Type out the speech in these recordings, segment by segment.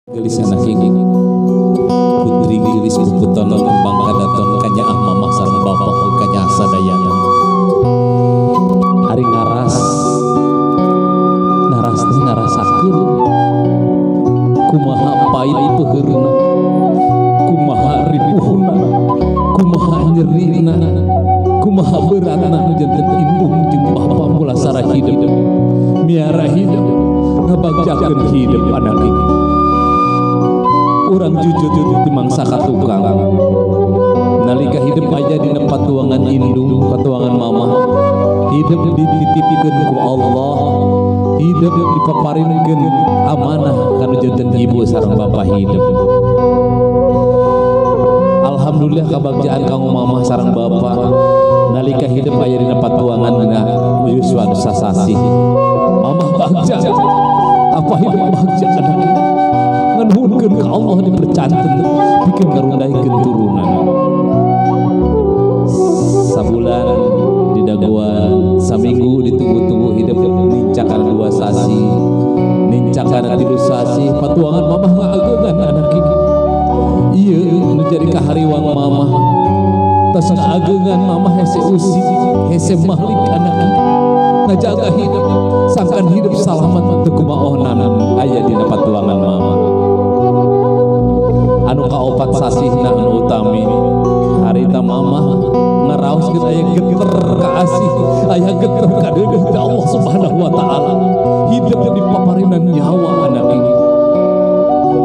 Gelis anak ini putri gelis puputon kembang kadaton kanyaah mamah sareng bapak kanyaah sadayana hari ngaras teh ngarasakeun kumaha pait peuheurna kumaha ripuhna kumaha nyerina kumaha beratna nu janten indung jeung bapa mula sara hidup miara hidup ngabagjakeun hidup anak ini. Urang jujur di mangsa katukang nalika hidup aja di tempat tuangan indung katuangan mama hidup dititipikeun ku Allah hidup dipaparinkeun amanah kanu janten ibu sareng bapak hidup. Alhamdulillah kabagjaan kanggo mama sareng bapak nalika hidup aya di tempat tuangan dina yuswa sasasi mama bagja apa hidup bagja anak nuhunkeun ka Allah dipercanten bikin ngarundaikeun turunan sabulan didaguan saminggu ditunggu-tunggu hidup nincakan 2 sasi nincakan 3 sasi patuangan mamah ngaageungan anak ini ieu nu jadi kahariwang mamah tos ngaageungan mamah hese usi hese mahlik anak ini ngajaga hidup sangkan hidup salamat teu kumaohnan aya dina patuangan mamah anu kaopat sasihna anu utami harita mamah ngaraoskeun aya geter ka asih aya geter ka deudeuh ti Allah Subhanahu wa taala hidup di paparinan nyawa anak ini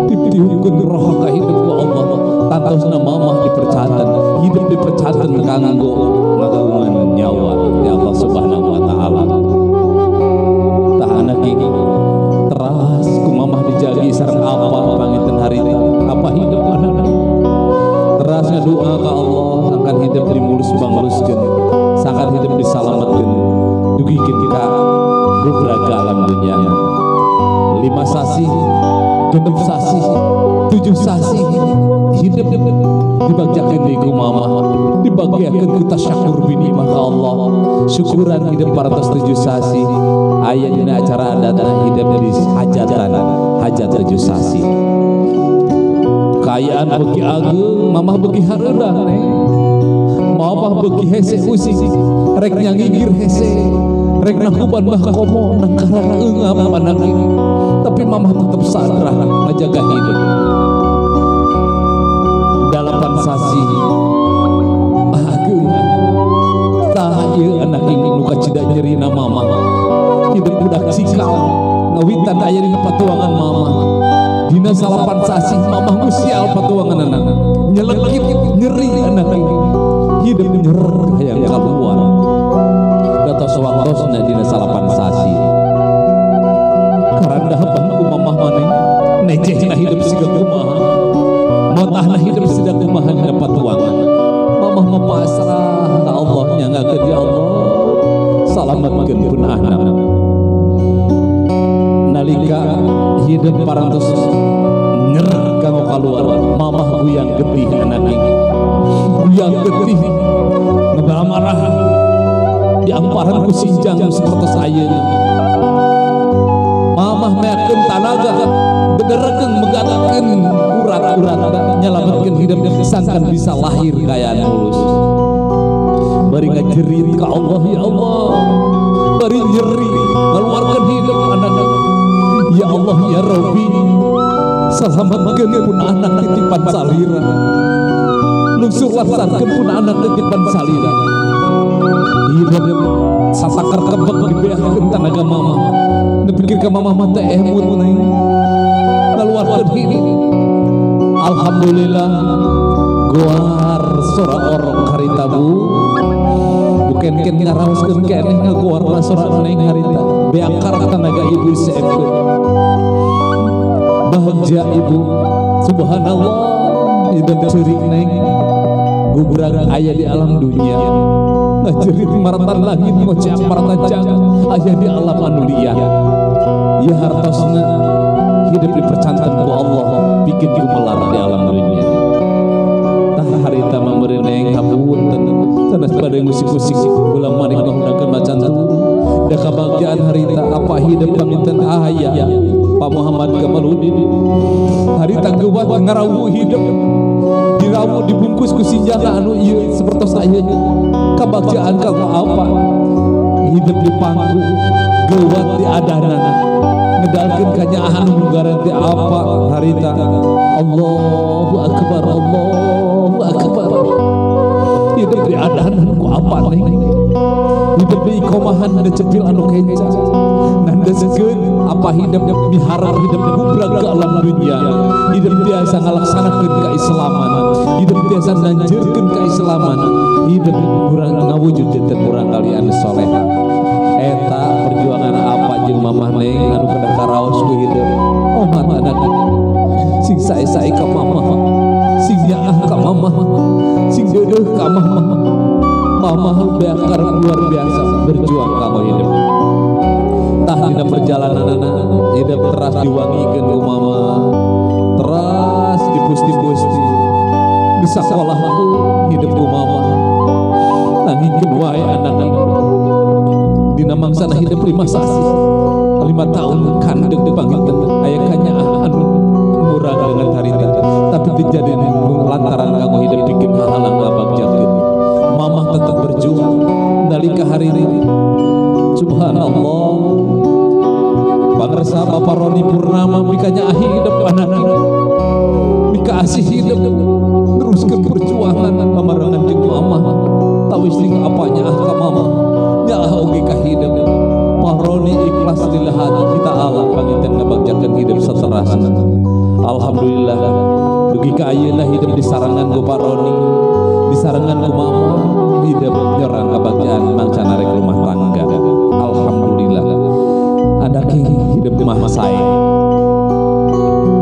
ditiupkeun roh ka hidup ku Allah tantosna mamah dipercaten hidup dipercaten kanggo ngagungan nyawa di Allah Subhanahu wa taala tah anak ini teras ku mamah dijagi sareng apa panginten harita apa hidup anak teras ngadoa ka Allah sangkan hidup dimulus bangluskeun sangkan hidup disalametkeun dugikeun ka rugraga alam dunya 5 sasi 6 sasi 7 sasi hidup dibagjakeun deui ku mama dibagiakeun ku tasyakur bi nikmah ka Allah syukuran hidup parantos 7 sasi aya dina acara adatna hidup di hajat 7 sasi kayaan beuki ageung mamah beuki hareudah neng mamah beuki hese usik rek nyangigir hese rek nakuban bah komo nang karang eungap anak ini tapi mamah tetap sadrah ngajaga hidup 8 sasi ageungan tah ieu anak ini nu kacida nyerina mamah hidup budak cikal ngawitan aya dina patuangan mamah dina 8 sasi mamah musial patuangan anak nyelekit nyeri anak ini hidup nyer hayang kaluar datos waktosna dina 8 sasi karandahan ku mamah maneh necehna hidup siga kumaha motahna hidup siga kumaha dina patuangan mamah mapasrah ka Allah nyangakeun ya Allah salametkeun pun anak nalika hidup parantos nyer kanggo kaluar mamah guyang getih anak ini guyang getih ngebamarah diamparan ku sinjang sapertos ayeuna mamah meakeun tanaga bederekeun megadakeun urat-uratna nyalametkeun hidup sangkan bisa lahir kayaan mulus bari ngajerit ka Allah ya Allah bari nyeri ngaluarkeun hidup anak ya Allah ya Rabbi salamatkeun pun anak titipan salira lungsur laksanakeun pun anak titipan salira hidup satakar kebek dibeakeun tanaga mama nepikir ka mama mah teh emut neng ngaluarkeun hidup alhamdulillah guar sora orok harita bu bukan ken ngaraoskeun keneh ngaguarna sora neng harita beakar tanaga ibu seepkeun bahagia ibu subhanallah hidup ceurik neng gugrag aya di alam dunia ngajerit maratan langit ngoceh paratajang aya di alam anu liar ieu hartosna hidup dipercanten ku Allah bikin gumelar di alam dunia tah harita mameureun neng hapunten sanes bade musik-musik ulang manik ngahundakeun macan turun da kabagjaan harita apa hidup panginten aya Pak Muhammad Kamaludin obat ngarawu hidup dirawu dibungkus ku sinjana anu ieu sapertos aya kabagjaan kanggo apa hidup di pangku geuwat di adanan ngedalkeun kanyaahan nunggaran ti apa harita Allahu akbar Allahu akbar hidup di adanan ku apa neng hidup di ikomahan da cepil anu kenca ngandeskeun apa hidup miharap hidup gubrak ke alam dunia hidup biasa ngalaksanakeun keislaman hidup biasa nanjeurkeun keislaman hidup urang ngawujud janten urang kali anu soleha eta perjuangan apa jeung mamah neng anu kedah karaos ku hidup oh anak sing sae-sae ka mamah sing nyaah ka mamah sing deudeuh ka mamah mamah bakar luar biasa berjuang kanggo hidup tah dina perjalananana hidup teras diwangikeun ku mamah teras dipusti-pusti di sakolahku hidup ku mamah nangingkeun wae anak-anak dina mangsana hidup 5 tahun kandeng dipanggilkeun aya kanyaan murah dengan harita tapi dijadikeun lantaran kanggo hidup bikin halang ngabagjakeun mamah tetap berjuang nalika hari ini subhanallah pangresa Bapak Roni Purnama mikanya hidup anakna mika asih hidup teruskeun perjuangan pamarangan jeung mamah tawis ning apanya ka mamah nyaah oge ka hidup Pak Roni ikhlas lillahi kita Allah panginten ngabagjakeun hidup saterasna alhamdulillah dugi ka ayeuna hidup di sarangan ku Pak Roni di sarangan ku mamah hidup nyorang kabagjaan mangsana rek rumah tangga alhamdulillah ada hidup di mah sae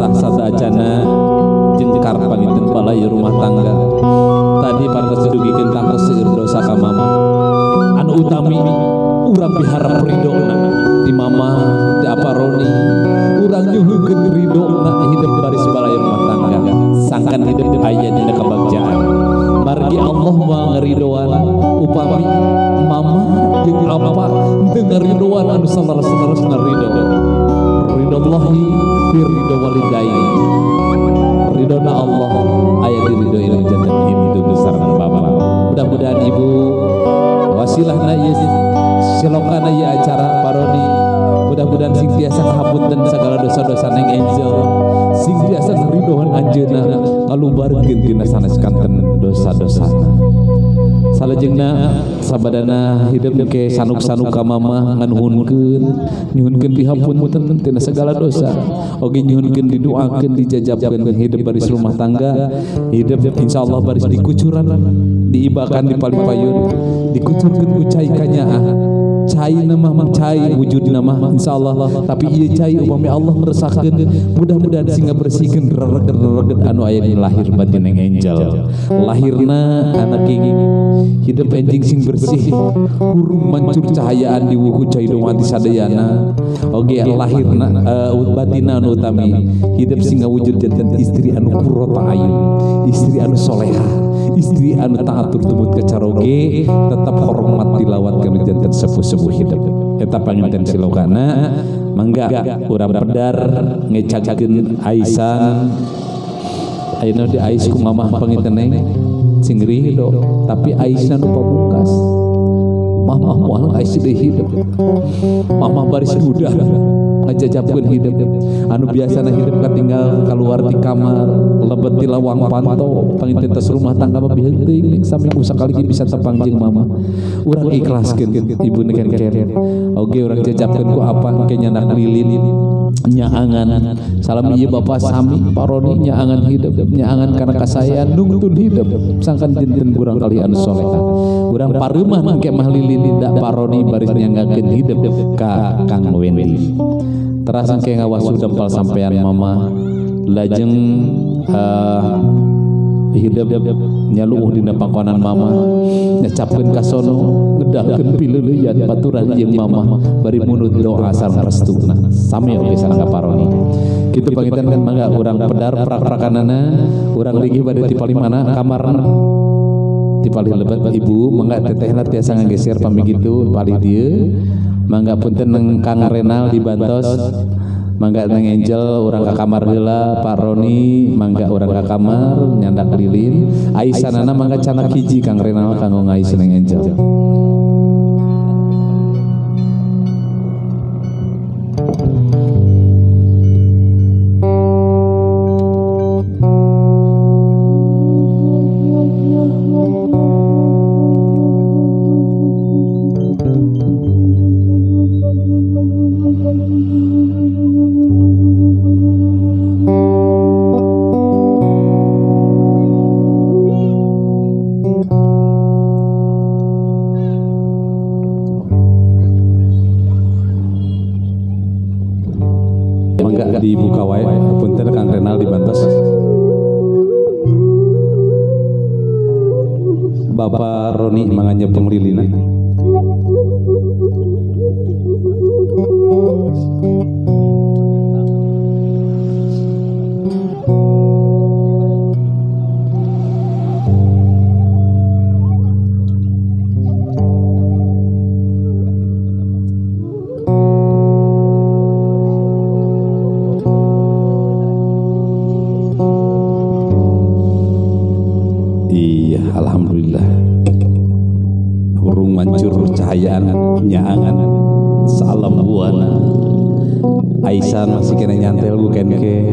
tah sadacana jengkar panginten balai rumah tangga tadi partos dugikeun tangtos seueur dosa ka mama anu utami urang biharap ridona di mama di apa Roni urang nyuheukeun ridona hidup baris balai rumah tangga sangkan hidup aya dina kabagjaan margi Allah mangeridoan upami mama jeung apa teu ngeridoan anu salaras-larasna ridho ridollahi fi ridho walidaini ridona Allah aya di ridho ilmu janten hidup sareng bapak mudah-mudahan ibu wasilahna ieu silokana ieu acara parodi mudah-mudahan sing tiasa ngapunten segala dosa-dosa neng Angel sing tiasa ngeridoan anjeunna ngalubarkeun tina sanes kanten dosa-dosana salajengna sabadana hidup ke sanuk-sanuk ka mamah nganuhunkeun nyuhunkeun dihampunten tina segala dosa oge nyuhunkeun didoakeun dijajabkeun hidup baris rumah tangga hidup insyaallah baris dikucuran diibakan di palipayun dikucurkeun ku cai kanyaah cai nama cai wujud nama insyaallah tapi ieu cai upami Allah meresahkeun mudah-mudahan singa bersihkeun rereget anu aya di lahir batin neng Angel lahirna anak hidup enjing sing bersih hurung mancur cahayaan di wuku cai domati sadayana oge lahirna batina anu utami hidup singa wujud janten istri anu qurrata ayun istri anu soleha istri anu taat turtumut ke caroge tetap hormat dilawatkeun janten sepuh-sepuh hidup eta panginten silokana mangga urang pedar ngecakeun Aisan ayeuna di ais ku mamah panginten sing ridho tapi Aisan nu pamungkas mamah moal ais deui hidup mamah baris udah ngajajabkeun hidup anu biasana hidup katinggal keluar di kamar lebet di lawang pantau panginten tos rumah tangga mah beuting saminggu sakali bisa tepang jeung mamah urang ikhlaskeun ibu neken oge urang jajabkeun ku apa ke nyanak lilin nyaangan salam ieu bapak sami paroni nyaangan hidup nyaangan kana kasayan nungtun hidup sangkan dinten urang kali anu soleha urang pareumah engke mah lilin da paroni baris nyanggakeun hidup ka Kang Wendy teras engke ngawasu dempal sampean mama lajeng hidup nyaluuh dina pangkonan mama nyacapkeun ka sono ngedahkeun pileuleuyan baturan jeung mama bari munut doa sareng restuna sami oge sareng paroni kitu panginten mangga urang pedar prak-prakanana urang linggih bade ti palimana kamarna ti palih lebet ibu mangga tetehna tiasa ngageser pami kitu palih dieu mangga punten Kang Renal dibantos Mangga Neng Angel urang ka kamar heula, Pak Roni mangga urang ka kamar nyandak lilin. Aisanana mangga canak hiji Kang Renal kanggo ngais Neng Angel. Dibuka wae punten Kang Renal dibantos. Bapak Roni manganya penglilina. Alhamdulillah hurung mancur cahayaan nyaangan salam buana Aisan masih kena nyantel bukan ke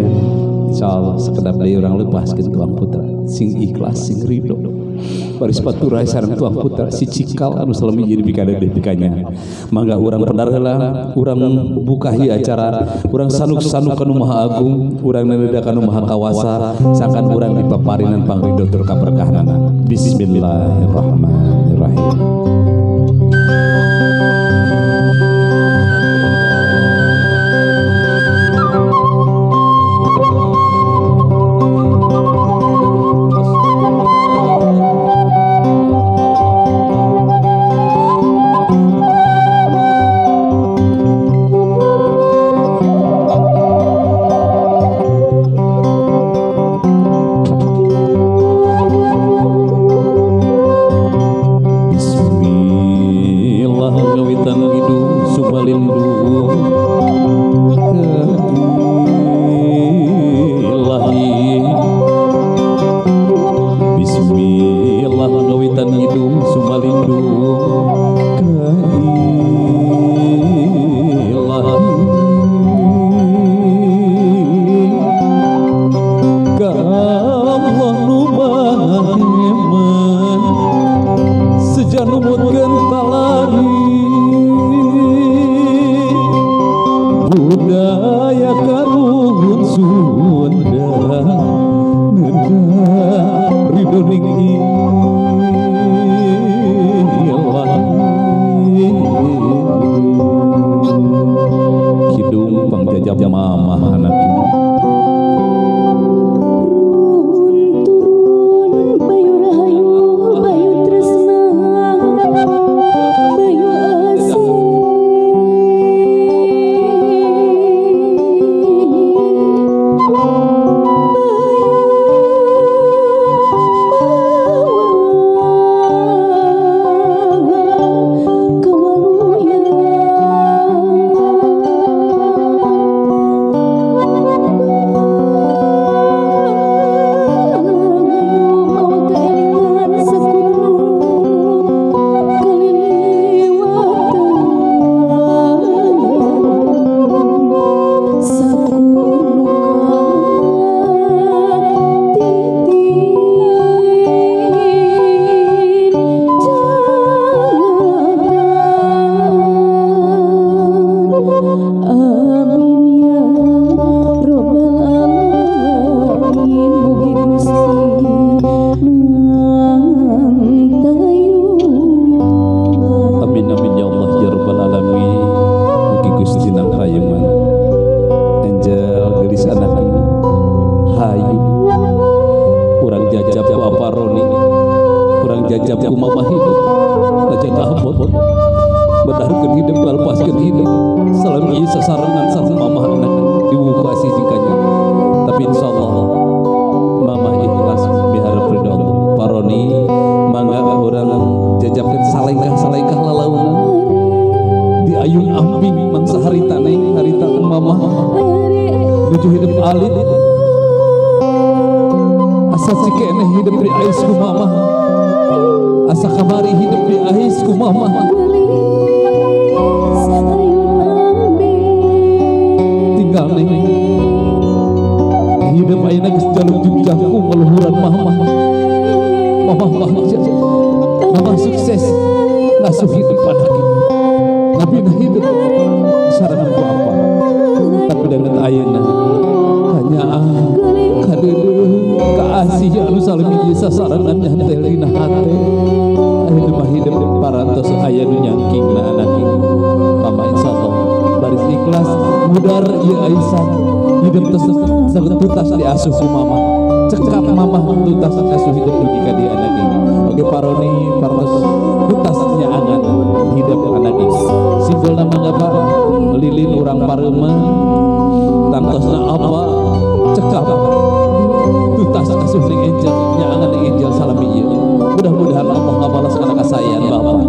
insyaallah sekedap deui urang lepaskeun tuang putra sing ikhlas sing ridho baris paturai sareng tuang putra si cikal anu salami jadi bikadade bikanya mangga urang pendar heula urang bukahi acara urang sanuk-sanuk kanu maha agung urang naleda kanu maha kawasa sangkan urang dipaparinan pangridho tur kaberkahanana. Bismillahirrahmanirrahim. Budaya karuhun Sunda neda ridho ning kidung pangjajab mamah anak jajab ku mama hidup aja ngabot bedarkeun hidup balepaskeun hidup salam ieu sasarengan sareng mama anak dibuka sisingkanya tapi insyaallah mama ikhlas biharep ridho Allah. Pak Roni mangga urang jajabkeun salengkah lalauna di ayun amping mangsa harita neng harita mama nuju hidup alit asa cikene hidup di ais ku mama asa kamari hidup di ais ku mama tinggal nih hidup ayeuna geus jaluk jujahku ngeluhuran mama bahagia mama sukses ngasuh hidup anak ini tapi nah hidup sarangan ku apa tapi dengan ayeuna hanya kadeudeung kaasih anu salemi sasarangan nyantel dina hate ayeuna mah hidup parantos aya nu nyangkingna anak ini mama insyaallah baris ikhlas mudar ieu Aisyah hidup sangat tuntas diasuh ku mama cekap mama tuntas asuh hidup dugi ka dia anak ini oke paroni parantos tuntasnya angan hidup anak ini simbol nama ngapa lilin urang pareuma tangtosna apa cekap tuntas asuh ning Angel nya angan ning Angel salami ieu mudah-mudahan Allah ngabalas kana kasayan Bapak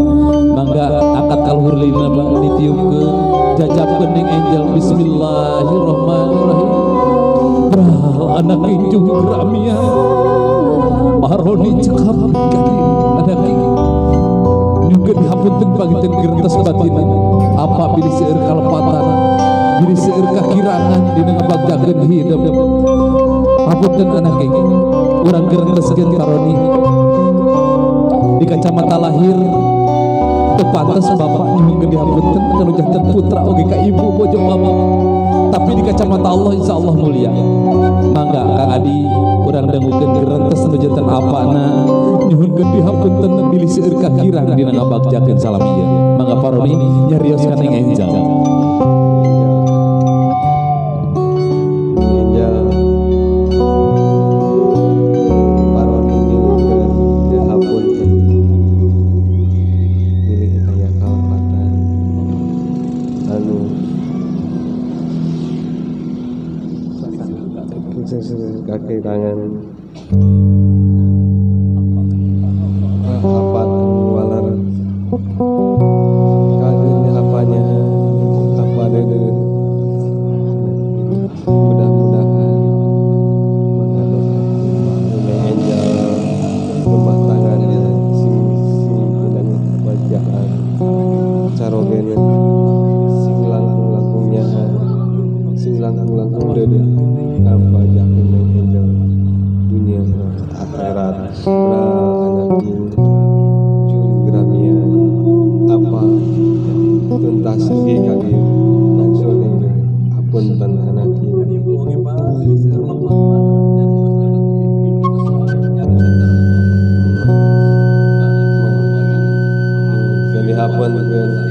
mangga angkat kaluhur lilin Bapak ditiupkeun jajabkeun ning Angel bismillahirrahmanirrahim anak injung Gramia Paroni cekap kali anak ini juga dihapunten panginten gerentes batina apa pilih seueur kalepatan pilih seueur kakirangan dina ngabagdakeun hidup hapunten anak ini urang gerenteskeun Paroni di kacamata lahir tepantes bapak nyuhun dihapunten kanu janten putra oge ka ibu bojo mama tapi di kacamata Allah insyaallah mulia mangga Kang Adi urang dengukeun gerentes nu janten apana nyuhunkeun dihapunten bilih seueur kakirang dina ngabagjakeun salamiya mangga Paroni nyarioskeun ning Angel kaki tangan apa walar kadernya apanya apa dede mudah-mudahan maka doa Angel rumah tangannya sing bilang kebahagiaan carogena sing langkung-langkungnya sing langkung-langkung dede apa jakin Angel dunia akhirat anak ini Gramia apa tuntas ge kali langsung ini hapunten anak ini jadi hapunten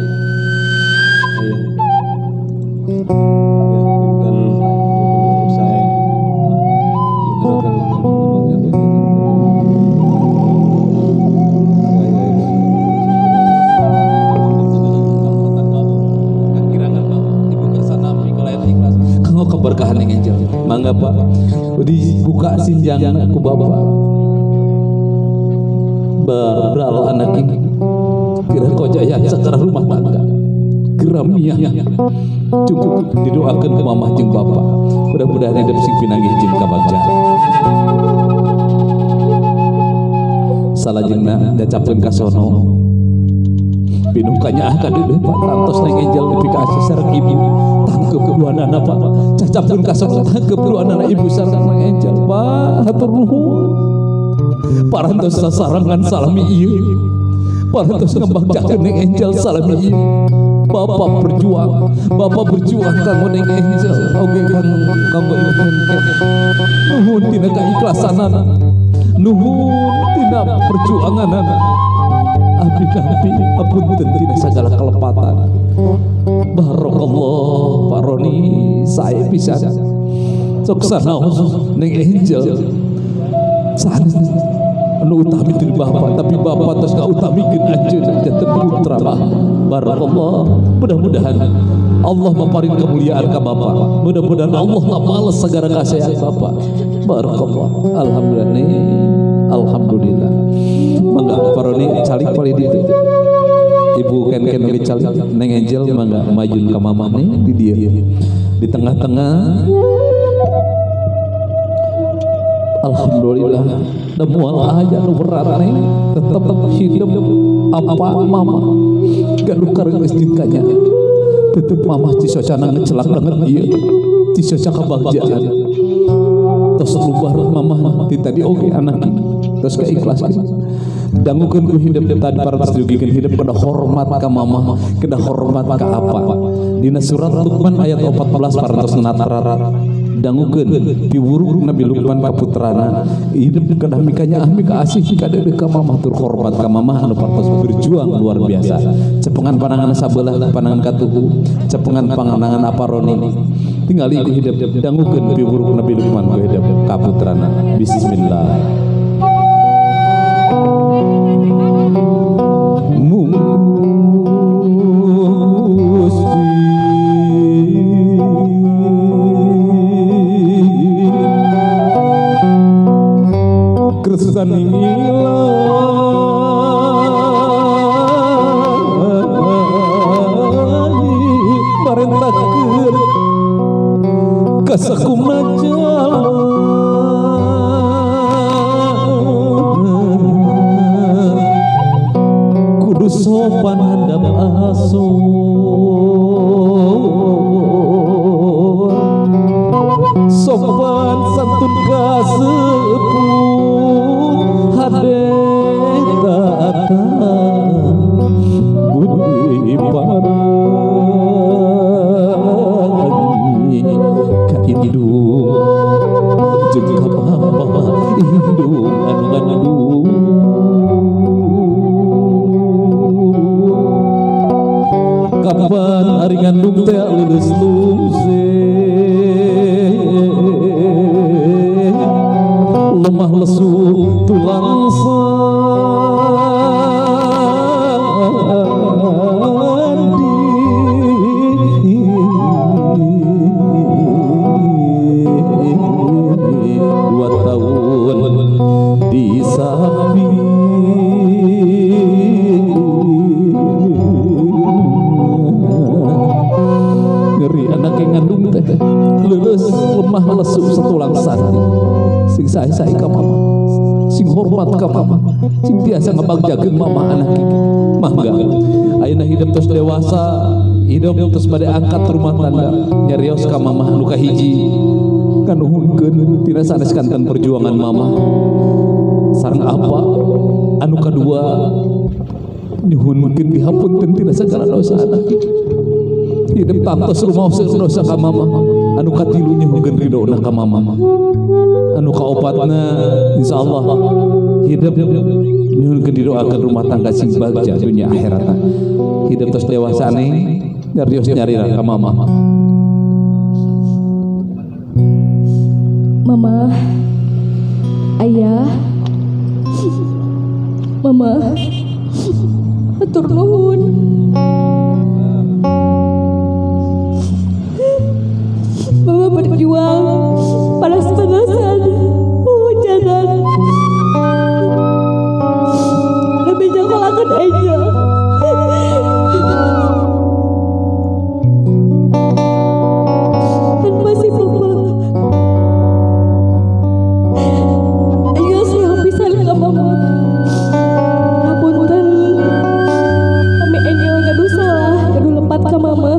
keberkahan yang Angel mangga Pak dibuka sinjangan aku bapak beral anak ini kira kojaya secara rumah tangga Gramia cukup didoakan ke mamah jeung bapak mudah-mudahan hidup sing pinanggih jeung kabagjahan salajengna dacapkeun ka sono binukanya akan duduk Pak tantos neng Angel nepi ka sareng ibu tangkep keduanana Pak cacapkeun ka sono tangkep keduanana ibu sareng neng Angel Pak hatur nuhun parantos sasarangan salami ieu parantos ngembagjakeun neng Angel salami ieu Bapak berjuang kanggo neng Angel oge kanggo ibu Henken nuhun tina kaikhlasanana nuhun tina perjuanganana abdi apunten tina sagala kelepatan barakallah Pak Roni sae pisan sok sanaos ning Angel sanes anu utami ti bapak tapi bapak terus ngautamikeun anjeunna janten putra barakallah mudah-mudahan Allah maparin kemuliaan ka bapak mudah-mudahan Allah ngabales sagala kasayan bapak barakallah alhamdulillah mangga Paroni calik pali dieu ibu ken oge calik neng Angel mangga majun ka mamane di dieu di tengah-tengah Alhamdulillah da moal aja nu berat neng tetep hidup apa mama gaduh kareng istikanya tetep mama cisocana ngecelak banget ieu cisoca kebahagiaan tos lubar mama ti tadi oge anak tos keikhlas dangukeun ku hidup tadi para dugikeun hidup kada hormat ka mama kada hormat ka apa dina surat Luqman ayat 14 parantos natara dangukeun piwuruk Nabi Luqman ka putrana hidup kada mikanya ahmi ka asih kada ka mama tur hormat ka mama anu parantos berjuang luar biasa cepengan panangan sabelah panangan katuhu cepengan panangan aparoni tinggali ku hidup dangukeun piwuruk Nabi Luqman ku hidup ka putrana bismillah kasakumna jalan kudu sopan handap asuh sopan santun kasepuh hadeh tata budi parani ka indung jeung ka papa indung anu ngandung kapan ari ngandung teh lulus lumse lemah lesu tulang sandi 2 tahun disapi ngeri anak yang ngandung teh lulus lemah lesu setulang sandi sing sae-sae ka mama sing hormat ka mama sing biasa ngabagjakeun mama anak iki mangga ayeuna hidup tos dewasa hidup tos bade angkat rumah tangga nyarios ka mama anu kahiji kanuhunkeun tina sanes kanten perjuangan mama sareng apa anu kadua nyuhunkeun dihapunkeun tina sagala dosa anak hidup tantos rumah dosa ka mama anu katilu nyuhunkeun ridona ka mama anu kaopatna insyaallah hidup nyuhunkeun didoakeun rumah tangga sing bagja dunya akhiratna hidup tos dewasa nih nyarios nyarira ka mama mama ayah mama atur nuhun mama berjuang panas-panasan hujanan lebih nyakolakan aja dan masih mama ayo siapa bisa lihat mama apunten kami angel gaduh salah gaduh lempat ke mama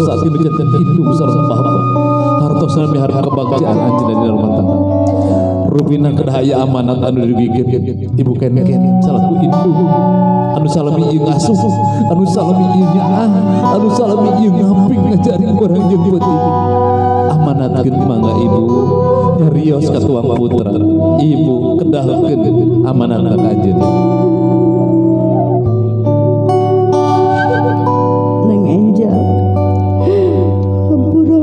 dosa tinu janten indung sareng bapak hartos nami harap kebahagiaan anjeunna dina rumah tangga rubina kedahaya amanat anu digigit ibu ken-ken salaku indung anu salami ieu ngasuh anu salami ieu nyaah anu salami ieu ngaping ngajari urang jeung peuting amanatkeun mangga ibu nyarios ka tuang putra ibu kedahkeun amanat ka anjeunna Neng Angel hampura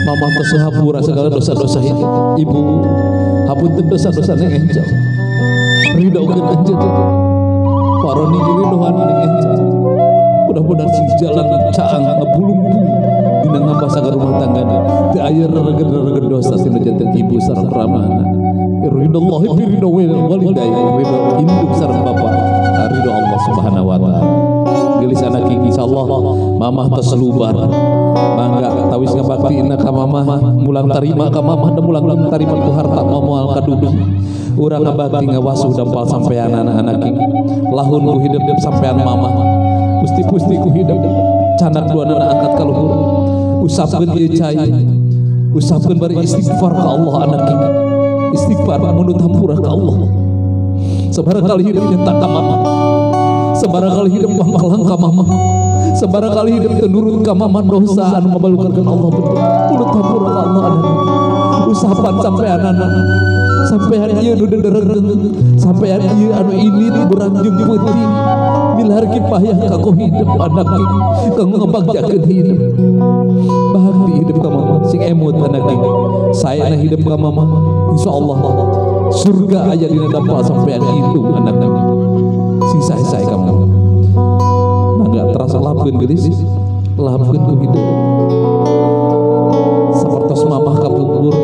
mama masuk hapura segala dosa-dosa ibu hapunten dosa-dosa neng Angel ridhokeun anjeun paroni ridhoan neng Angel mudah-mudahan sing jalan caang ngabulung-bulung dina ngampasakeun rumah tanggana teu aya rereged dosa tina janten ibu sareng ramana ridhollahi bi ridho walidayya ridho induk sareng bapa ridho Allah Subhanahu wa taala gelis anak insyaallah mamah terselubar mangga tawis ngabaktina ka mamah mulang tarima ka mamah dan mulang tarima ku harta moal kadudu urang ngabakti ngawasuh dampal sampean anak-anak lahun ku hidup sampean mamah pusti-pusti ku hidup canak duana angkat ka luhur usapkeun ieu cai usapkeun bari istighfar ka Allah anak istighfar menurut hampura ka Allah sabarangkali hidup nyentak ka mamah sabarangkali hidup pangkalang ka mamah sabarangkali hidup tenurun ka mamah dosa anu mabalukeun Allah betul menurut hampura ka Allah anak usapan sampean anak sampean ieu nu dederegeun sampean ieu anu ini burang jeung peuting milargi payah kanggo hidup anak kanggo ngabagjakeun hidup bahagti hidup ka mamah sing emut anak saena hidup ka mamah insyaallah surga aya dina dampal sampean indung anak sing sae-sae ka mamah mangga terasa lapkeun geulis lapkeun ku hidup sapertos mamah kapungkur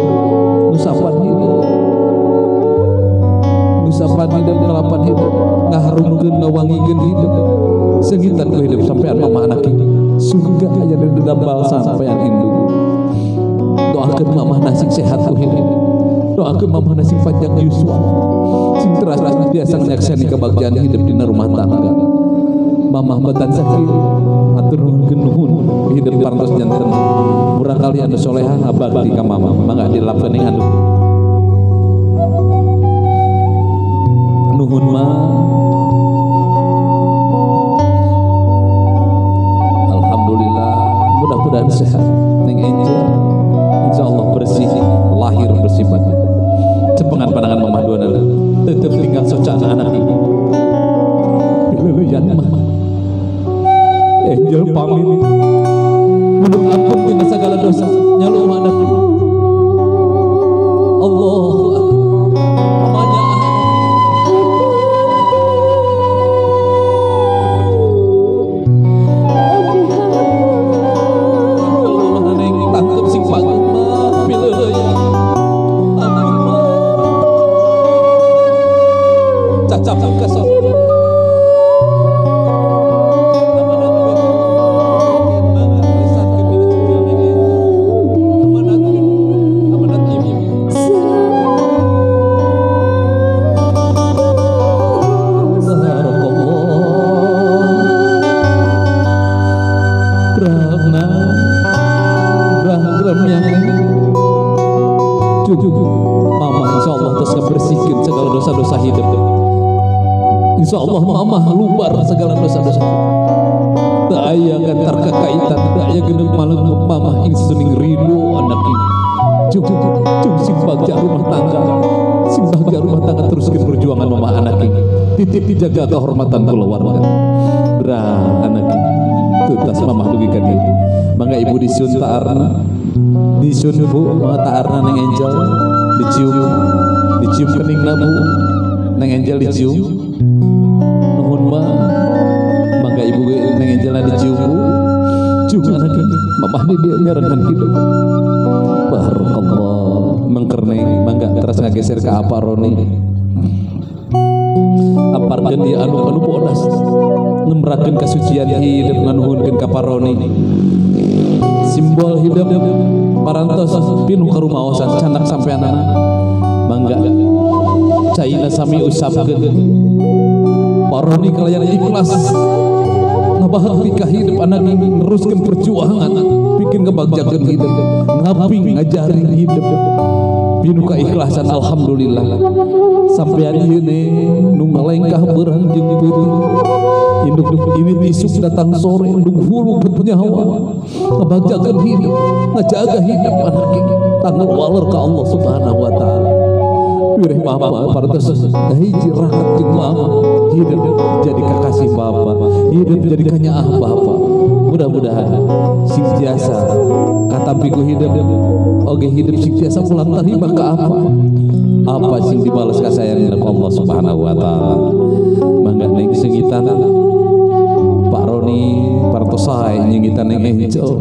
nusapan hidup nusapan hidup ngalapan hidup ngaharumkeun ngawangikeun hidup seungitan ku hidup sampean mamah anak surga aya dina dampal sampean indung doakeun mamah sing sehat ku hidup doakeun mamah sing panjang yuswa sing terasa biasa nyaksani kebahagiaan hidup di rumah tangga mamah batan sakit atur nuhun hidup parantos janten murang kali anu solehah ngabakti ka mamah mangga dilapkeun ing anu nuhun mah alhamdulillah mudah-mudahan sehat neng Angel insyaallah bersih lahir bersih batin cepengan pandangan mamah duana tetep tinggal socana anak ini pileuyan mah Angel pamit menurut ampun tina segala dosa nyalu anak Allah mamanya Allah neng tangkep sing pagem mah pileuyan cacap ka sono insyaallah mamah lubar segala dosa-dosa teu aya gantar kakaitan teu aya geundeung malengkeun mamah ingsuning ridho anak ini cung sing bagja rumah tangga teruskeun perjuangan mamah anak ini titip dijaga kehormatan keluarga brah anak ini tutas mamah dugi ka dieu mangga ibu disiun taarna disiun bu mangga taarna neng Angel dicium keningna bu neng Angel dicium mangga ibu neng Angel dicium bu ujung anak ini mamah dia nyarangan hidup. Barakallah mengkerne mangga terus ngageser ke apa Roni aparkan dia anu bodas nembrakeun kasucian hidup nganuhunkeun ka Paroni simbol hidup parantos pinuh karumaosan canak sampeanana mangga caina sami usapkeun Paroni kalayan ikhlas ngabahati ka hidup anak neruskeun perjuangan bikin ngebagjakeun hidup ngabing ngajarin hidup pinuh keikhlasan alhamdulillah sampean ieu nu ngalengkah beurang jeung peuting induk ini isuk datang sore induk hulu bernyawa ngabagjakeun hidup ngajaga hidup anak ini tanggung waler ka Allah subhanahu wa ta'ala wireh mama partos hiji rahat jeung mama hidup jadi kakasih bapa hidup jadi kanyaah bapa mudah-mudahan sing tiasa katampiku hidup oge hidup sing tiasa pulang tarima ke apa sing dibalas kasayang Allah subhanahu wa ta'ala mangga neng sengitan Pak Roni partosai nyengitan neng enco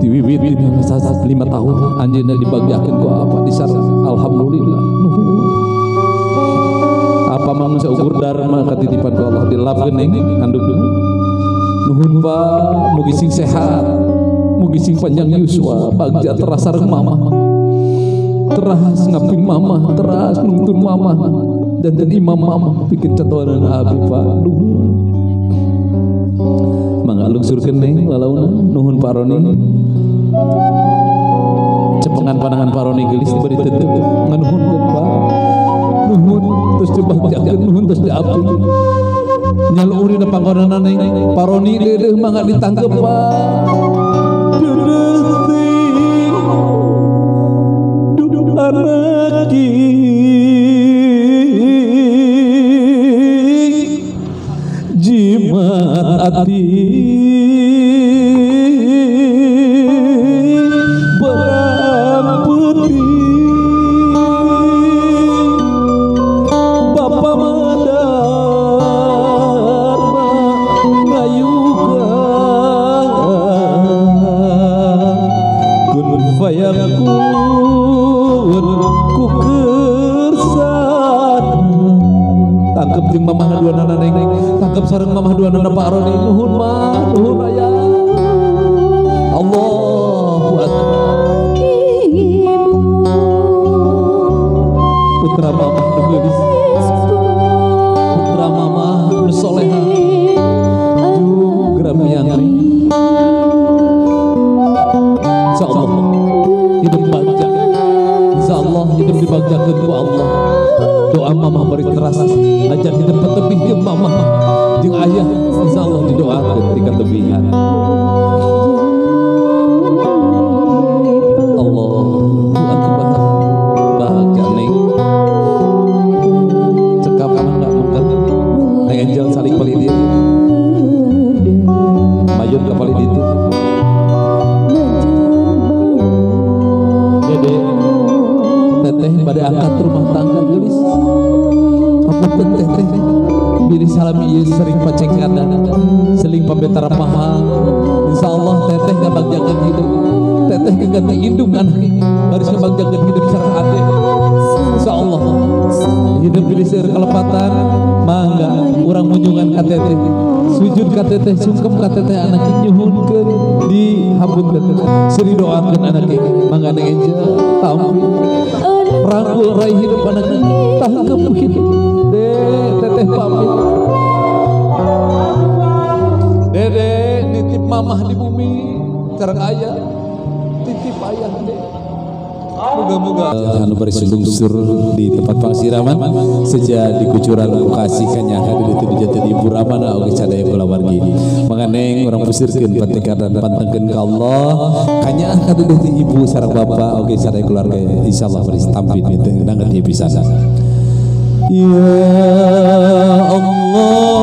diwiwit 5 tahun anjeunna dibagjakeun ku apa disareng alhamdulillah apa mang saukur dharma katitipan ku Allah dilapkeun neng anduk nuhun Pak mugi sing sehat mugi sing panjang yuswa bagja terasa sareng mama teras ngaping mama teras nuntun mama dan imam mama bikin catoran abi Pak mangga lungsurkeun neng walauna nuhun Pak Roni cepengan pandangan Pak Roni gelis diberi tetep nganuhunkeun Pak nuhun terus dibagjakeun nuhun terus diapi nyaluuri na panggonana neng Pak Roni deudeuh mangga ditangkep Pak anak jimat ati berapeti Bapa madar ngayuga kun fayakun ku kersan tangkep jeung mamah duanana neng tangkep sareng mamah duanana Pak Roni nuhun mah nuhun aya Allahu akbar putra mamah nu geulis putra mamah nu soleha jugra miang insyaallah hidup bagja insyaallah hidup dibagjakeun ku Allah doa mamah bari teras ajar hidup tebih jeung mamah jeung ayah insyaallah didoakeun di katebihan Allahu akbar bahagia neng cekap mangga mangga neng Angel saling palidit mayun ka palidit dede teteh pada angkat rumah tangga gelis apa teteh pilih salami ieu sering pacengan seling pambetara mahal insyaallah teteh ngabagjakeun hidup teteh keganti indung anak baris ngabagjakeun hidup sareng ade insyaallah hidup pilih seueur kalepatan mangga urang munjungan ka teteh sujud ka teteh sungkem ka teteh anak nyuhunkeun di hapunkeun seri doakeun anak ini mangga neng Angel tampi rangkul raih hidup anak ini tangkep hidup teteh pamit dede nitip mamah di bumi sareng ayah titip ayah dede moga-moga anu bari sungsur di tempat pangsiraman seja di kucuran lokasi kanya hadir itu di jati ibu ramana oge sadaya kula wargi manganeng urang pusirkeun pantekad dan pantengkeun ka Allah kanya hadir di ibu sareng bapa oge sadaya keluarga insyaallah bari tampil itu nangget ieu pisan ya Allah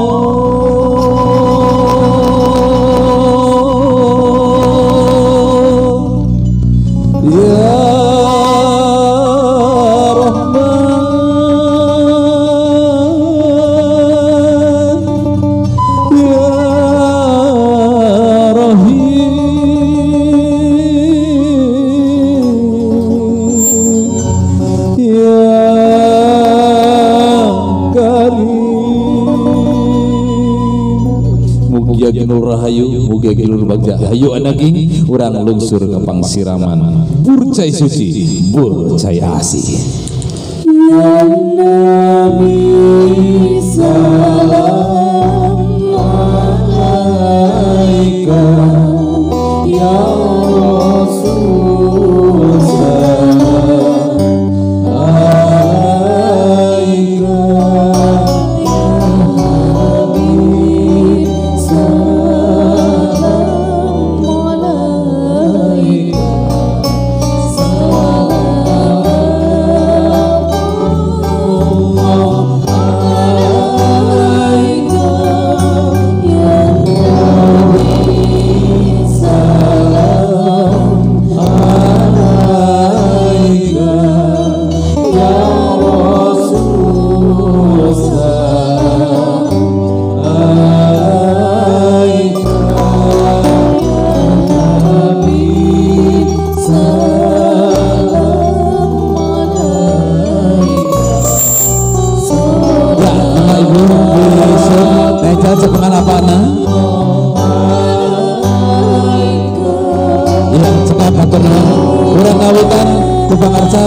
Nur Rahayu mugi gilur bagja hayu anaki urang lungsur ke pangsiraman burcai suci burcai asih Ya Nabi salam alaika ya Rasul salam alaika ya Nabi salam alaika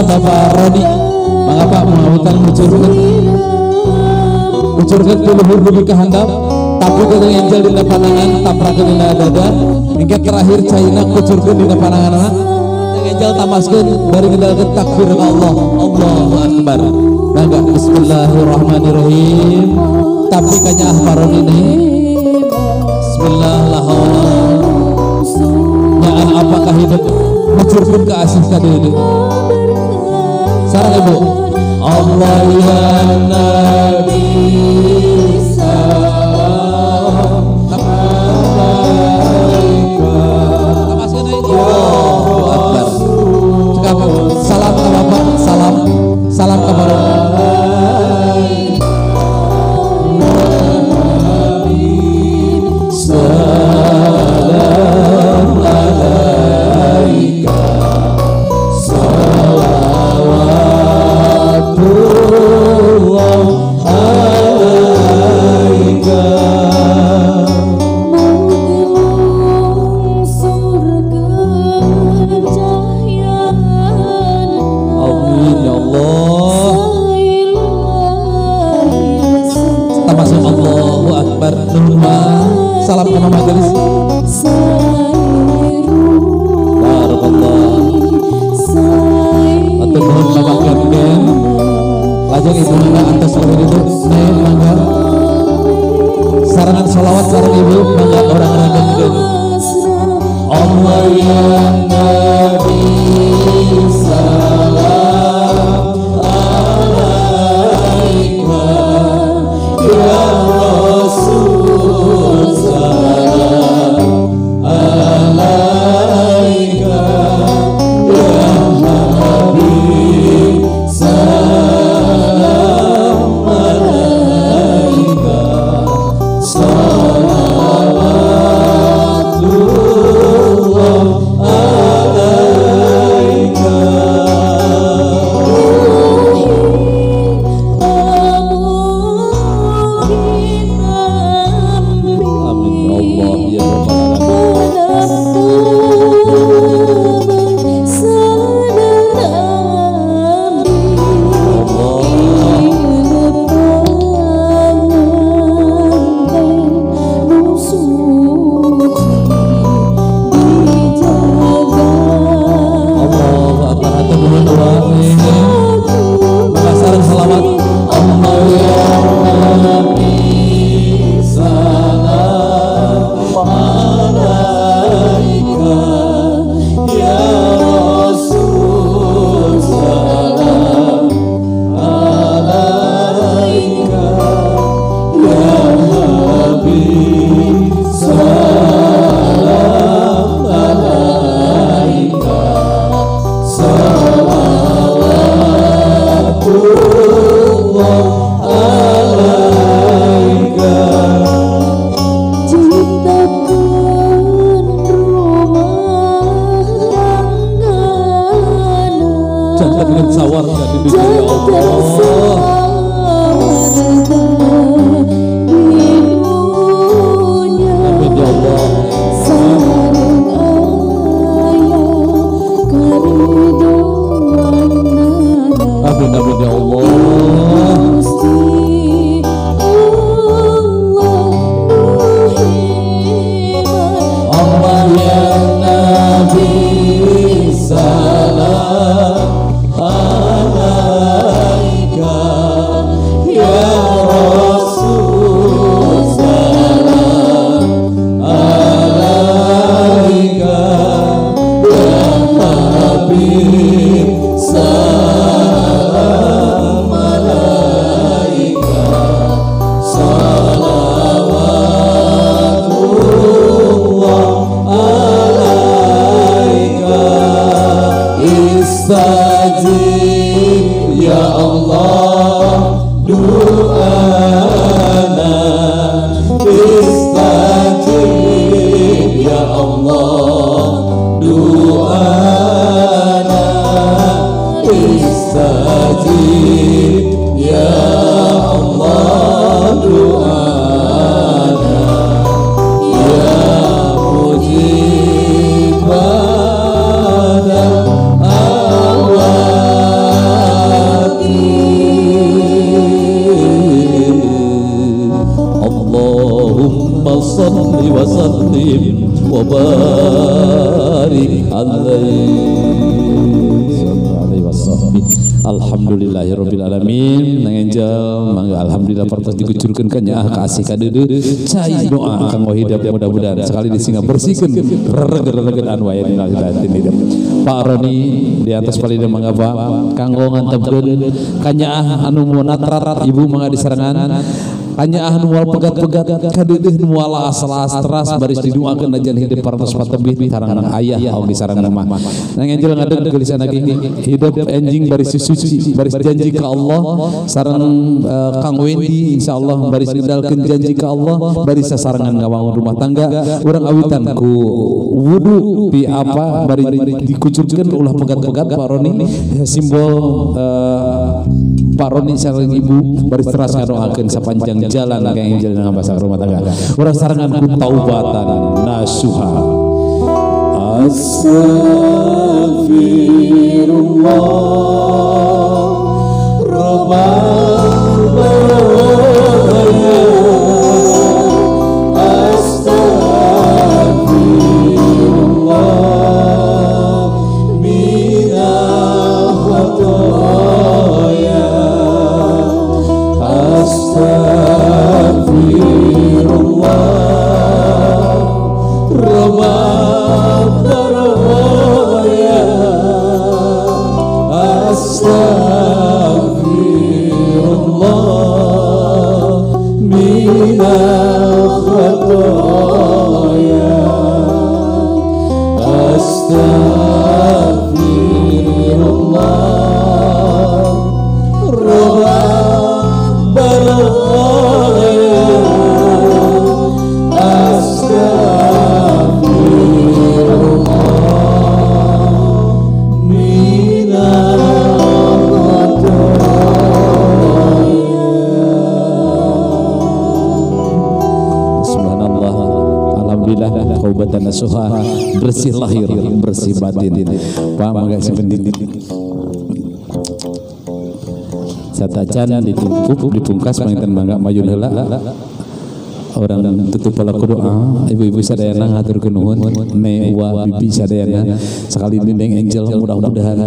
Bapak Rodi mengapa mengawutan mucurkan luhur dugi kehandap tapi kena angel dina panangan taprakeun dina dada hingga terakhir caina kucurkeun dina pananganna angel tamaskeun bari ngedalkeun takbir Allah Allahu akbar mangga bismillahirrahmanirrahim tapi kanya ahmaron ini bismillah la haula nyaan apakah hidup mucurkeun ka asih ka deui sarang ibu Allah ya Nabi salam alaika Allahu akbar cekap salam ka bapak salam ka bapak salam ke majelis barakallah atur nuhun Bapak Kapten lajeng ibu mangga antos luhur itu naik mangga sarangan sholawat sareng ibu mangga orang ragetkeun Allah ya Nabi salam alaika ya Rasul وسلم وبارك عليه. Alhamdulillahirabbil alamin. Nang Angel mangga alhamdulillah partos dikucurkeun ka nyaah ka asih ka deudeu cai doa kanggo hidup mudah-mudahan sekali disinga bersihkeun reger-regeran wae dina batin hidup. Pak Roni di atas palida mangga Pak kanggo ngantepkeun ka nyaah anu munatrat ibu mangga disarangan hanya anu moal pegat-pegat kadeudeuh nu moal asal-asal teras baris didoakeun najan hidup partos patebih tarangan ayah ong disarangan mah. Nang Angel ngadeg geulisan lagi hidup enjing baris suci baris janji ka Allah sareng Kang Wendy insyaallah baris ngedalkeun janji ka Allah baris sasarangan ngawangun rumah tangga urang awitan ku wudu pi apa bari dikucurkeun ulah pegat-pegat Pak Roni simbol Pak Roni sareng ibu baris teras ngadoakeun sapanjang jalan kayak Angel dengan bahasa rumah tangga. Urang sarangan ku taubatan nasuha. Astaghfirullah Rabbana Astaghfirullah minal khataaya Astaghfirullah Rabbana Astaghfirullah minal khataaya Astaghfirullah Rabbana taubatan nasuha bersih lahir bersih batin. Pak mangga sependidik satacan ditungkup dipungkas panginten mangga mayun heula orang tutup palaku doa ibu-ibu sadayana ngaturkeun nuhun ne wa bibi sadayana sekali dinding Angel mudah-mudahan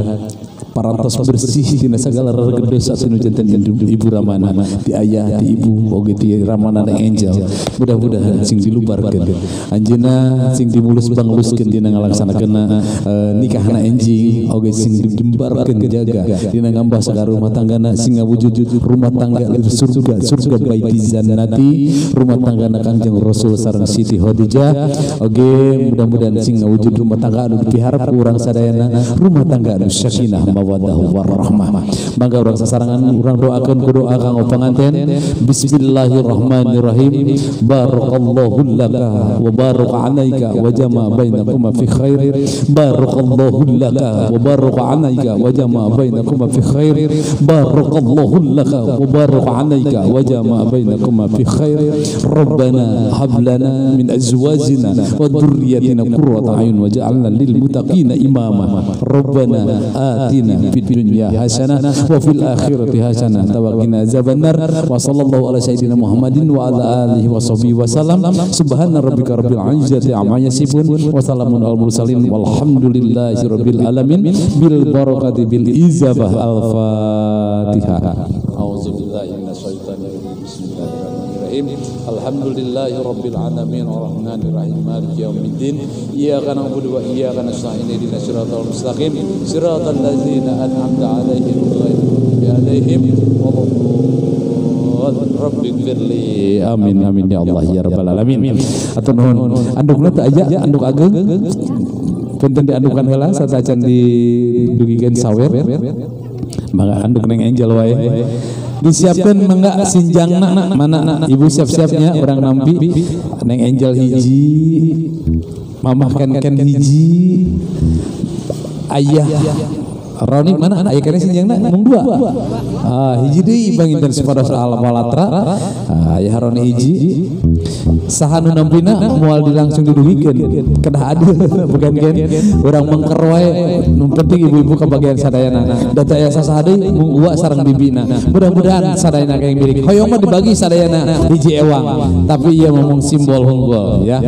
parantos bersih dina sagala rereg dosa sinu janten ibu Ramana di ayah di ibu oge ti Ramana Angel mudah-mudahan sing dilubarkeun anjeunna sing dimulus bangluskeun dina ngalaksanakeunna nikahna enjing oge sing dijembarkeun jaga dina ngambah sagala rumah tanggana sing ngawujud rumah tangga lir surga baiti jannati rumah tanggana Kangjeng Rasul sareng Siti Khadijah oge mudah-mudahan sing ngawujud rumah tangga anu dipiharap urang sadayana rumah tangga anu sakinah mawaddah warahmah. Mangga urang sasarangan urang doakeun ku doa kanggo panganten. Bismillahirrahmanirrahim. Barakallahu laka wa baraka alaika wa jama' bainakuma fi khair. Barakallahu laka wa baraka alaika wa jama' bainakuma fi khair. Barakallahu laka wa baraka alaika wa jama' bainakuma fi khair. Rabbana hab lana min azwajina wa dhurriyyatina qurrata a'yun waj'alna lil muttaqina imama. Rabbana atina fid dunya hasanah wa fil akhirati hasanah wa qina azabannar. Wa sallallahu ala sayyidina Muhammadin wa ala alihi wa sahbihi wa sallam. Subhana rabbika rabbil izzati amma yasifun wa salamun alal mursalin walhamdulillahi rabbil alamin bil barakati bil izabah al Fatihah. A'udzubillahi minasyaitonir rajim. Bismillahirrahmanirrahim. Alhamdulillahi rabbil alamin arrahmanir rahim maliki yaumiddin. Iyyaka na'budu wa iyyaka nasta'in ihdinas siratal mustaqim siratal ladzina an'amta 'alaihim ghairil maghdubi 'alaihim waladdallin. Rabbi firli amin amin ya Allah ya rabbal alamin. Atur nuhun andukna teu aya anduk ageng punten diandukan heula satacan didugikeun sawer mangga anduk neng Angel wae disiapkan mangga sinjangna mana ibu siap-siapnya orang nampi neng Angel hiji mamah kan hiji ayah Roni mana? Aya kene sinjangna mung dua. Hiji deui banginten sapados Al-Walatra. Aya Roni hiji. Saha nu nampina moal dilangsung didugikeun. Kedah adil bukan gen. Urang mengker wae nu penting ibu-ibu kabagian sadayana. Da teh asa saha deui mung uwa sareng bibina. Mudah-mudahan sadayana kaeng milik. Hoyong mah dibagi sadayana hiji ewang. Tapi ieu ngomong simbol hunggul ya.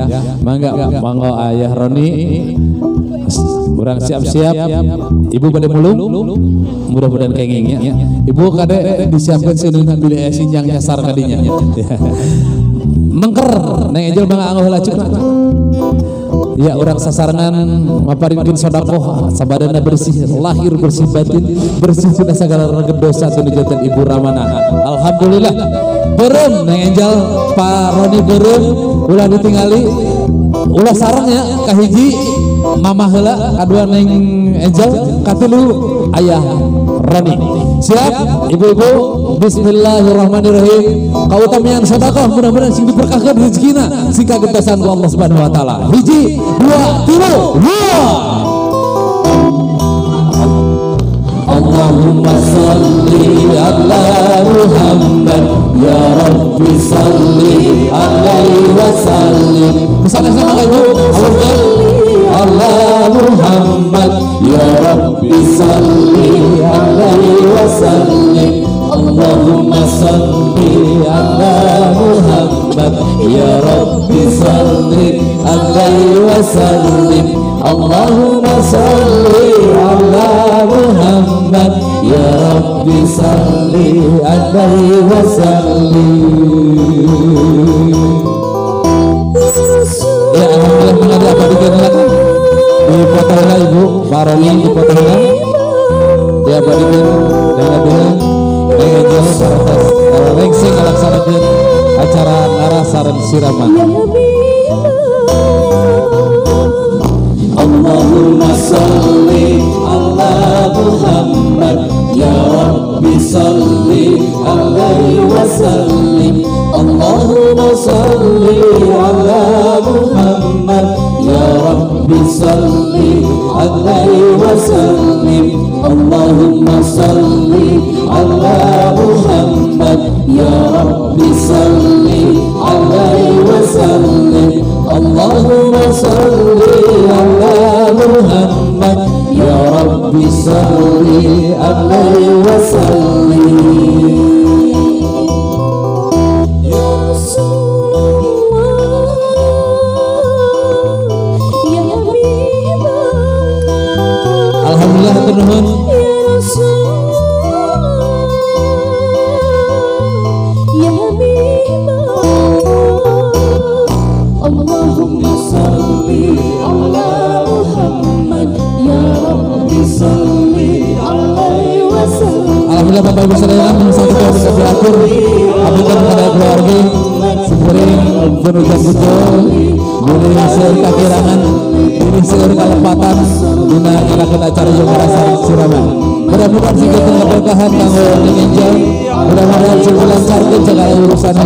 Mangga mangga Ayah Roni. Urang siap-siap. Ibu pada mulung. Mudah-mudahan kengingnya. Ibu kade disiapkan seuneuh bilih sinjang nyasar kadinya. Mengker neng Ejel mangga anggo heula cukna. Ya urang sasarengan maparingkeun sedekah sabadana bersih lahir bersih batin bersih tina sagala regep dosa tunu janten Ibu Ramana. Alhamdulillah. Beureum neng Ejel Pak Roni beureum ulah ditingali ulah sarengnya kahiji mama heula kadua neng Ejel katilu Ayah Roni. Siap ibu-ibu, bismillahirrahmanirrahim. Kautamian sedekah mudah-mudahan sing diberkahkeun rezekina sing kagetosan ku Allah Subhanahu wa taala. Hiji, dua, tilu. Allahumma salli ala Muhammad ya Rabbi salli alaihi wa sallim. Bersama-sama ibu, ala Muhammad ya Rabbi salli alaihi wa sallim. Allahumma salli ala Muhammad ya Rabbi salli alaihi wa sallim. Allahumma salli ala Muhammad ya Rabbi salli alaihi wa sallim. Ya alhamdulillah mengada apa dikenakan dipotonglah Ibu Pak Roni dipotonglah dia badikan dengan Ejel saratas rengsing ngalaksanakeun acara ngarah sareng siraman. Allahumma salli ala Muhammad ya Rabbi salli alaihi wa sallim. Allahumma salli ala Muhammad ya Rabbi salli alaihi wa sallim. Allahumma salli ala Muhammad ya Rabbi salli alaihi wa sallim. Allahumma salli ala Muhammad ya Rabbi salli alaihi wa sallim. Ya Rasulullah ya Habibullah. Alhamdulillah hatur nuhun. Ya Rasulullah ya Habibullah. Allahumma salli ala Muhammad ya Rabbi salli alaihi wa sallam. Alhamdulillah Bapak Ibu Saudara menyesal kita bisa diatur hapunten kepada keluarga sering penuh betul boleh seueur kakirangan boleh seueur kalepatan dina ngalakeun acara jeung rasa siraman. Mudah-mudahan sing kita berkahan kanggo Neng Ejel, mudah-mudahan sing lancarkeun segala urusanna